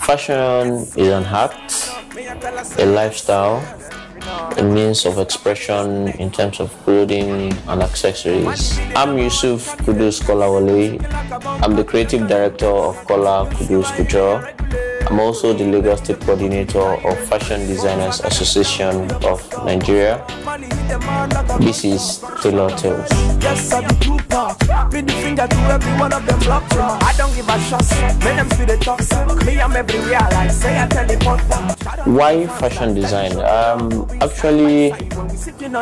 Fashion is an act, a lifestyle, a means of expression in terms of clothing and accessories. I'm Yusuf Kuddus Kolawole. I'm the creative director of Kola Kuddus Couture. I'm also the Lagos State Coordinator of Fashion Designers Association of Nigeria. This is Tailor. Why fashion design? Actually,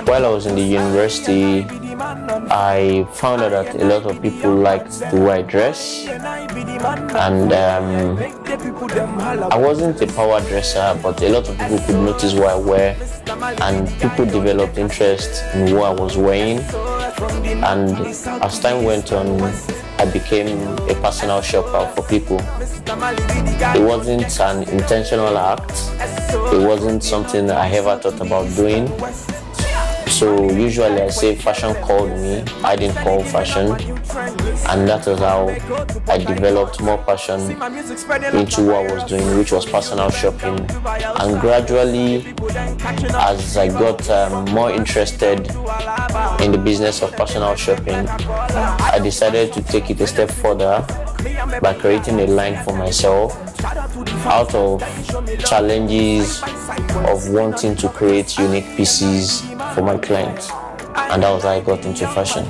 while I was in the university, I found out that a lot of people liked the way I dress, and I wasn't a power dresser, but a lot of people could notice what I wear, and people developed interest in what I was wearing. And as time went on, I became a personal shopper for people. It wasn't an intentional act. It wasn't something I ever thought about doing. So usually I say fashion called me, I didn't call fashion, and that was how I developed more passion into what I was doing, which was personal shopping. And gradually, as I got more interested in the business of personal shopping, I decided to take it a step further by creating a line for myself out of challenges of wanting to create unique pieces for my clients, and that was how I got into fashion.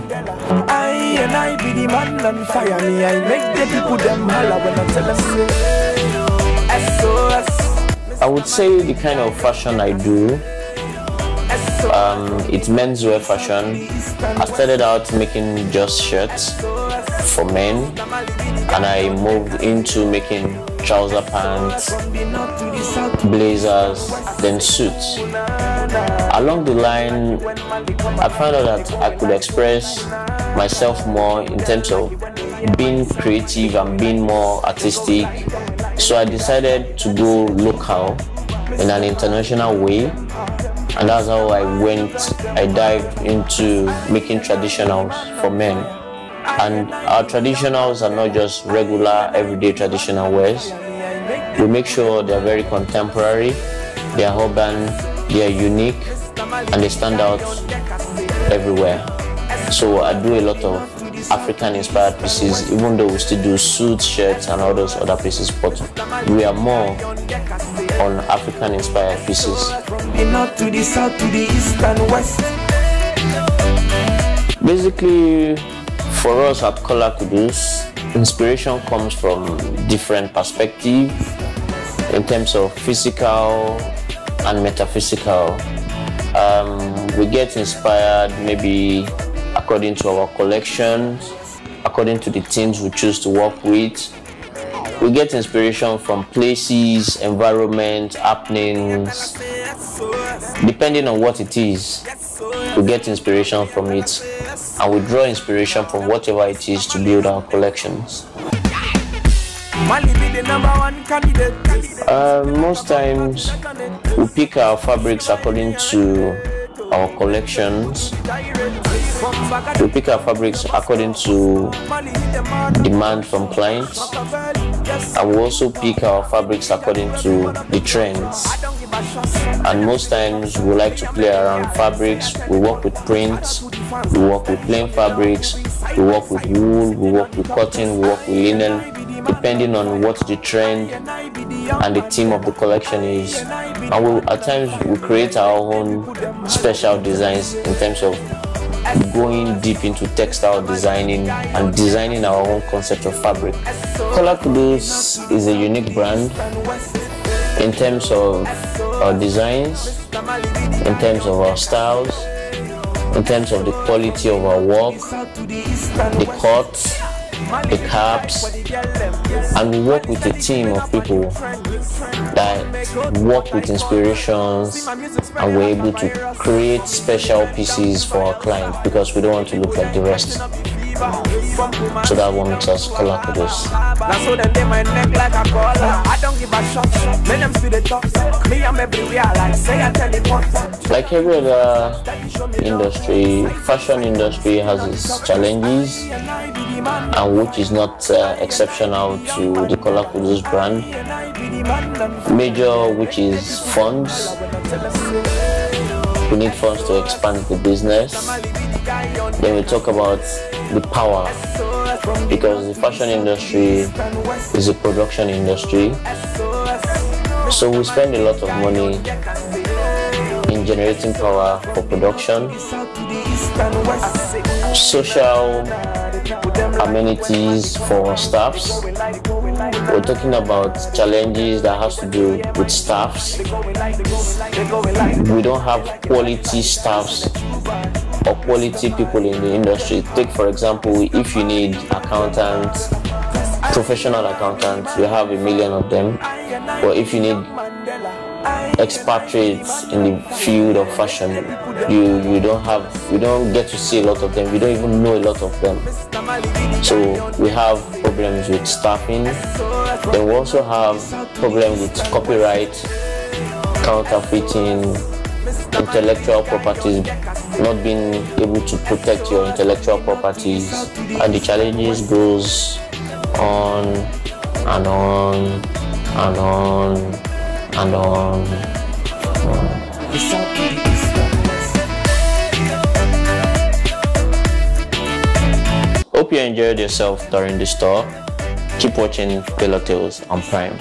I would say the kind of fashion I do, it's menswear fashion. I started out making just shirts for men, and I moved into making trouser pants, blazers, then suits. Along the line, I found out that I could express myself more in terms of being creative and being more artistic. So I decided to go local in an international way, and that's how I dived into making traditionals for men. And our traditionals are not just regular everyday traditional wears. We make sure they're very contemporary, they are urban, they are unique, and they stand out everywhere. So I do a lot of African inspired pieces, even though we still do suits, shirts, and all those other pieces, but we are more on African inspired pieces. Basically, for us at Kola Kuddus, inspiration comes from different perspectives in terms of physical and metaphysical. We get inspired maybe according to our collections, according to the teams we choose to work with. We get inspiration from places, environment, happenings. Depending on what it is, we get inspiration from it, and we draw inspiration from whatever it is to build our collections. Most times we pick our fabrics according to our collections. We pick our fabrics according to demand from clients, and we also pick our fabrics according to the trends. And most times we like to play around fabrics. We work with prints, we work with plain fabrics, we work with wool, we work with cotton, we work with linen, depending on what the trend and the theme of the collection is. And at times we create our own special designs in terms of going deep into textile designing and designing our own concept of fabric. Kola Kuddus is a unique brand in terms of our designs, in terms of our styles, in terms of the quality of our work, the cuts, the caps, and we work with a team of people that work with inspirations, and we're able to create special pieces for our client because we don't want to look like the rest. So that what makes us Kola Kuddus. Like every other industry, fashion industry has its challenges, and which is not exceptional to the Kola Kuddus brand. Major, which is funds. We need funds to expand the business. Then we talk about the power, because the fashion industry is a production industry. So we spend a lot of money in generating power for production. Social amenities for staffs. We're talking about challenges that has to do with staffs. We don't have quality staffs or quality people in the industry. Take for example, if you need accountants, professional accountants, you have 1 million of them. Or if you need expatriates in the field of fashion, you don't get to see a lot of them. You don't even know a lot of them. So we have problems with staffing. Then we also have problems with copyright, counterfeiting, intellectual properties, not being able to protect your intellectual properties, and the challenges goes on and on and on and on. Hope you enjoyed yourself during the store. Keep watching Tailor Tales on Prime.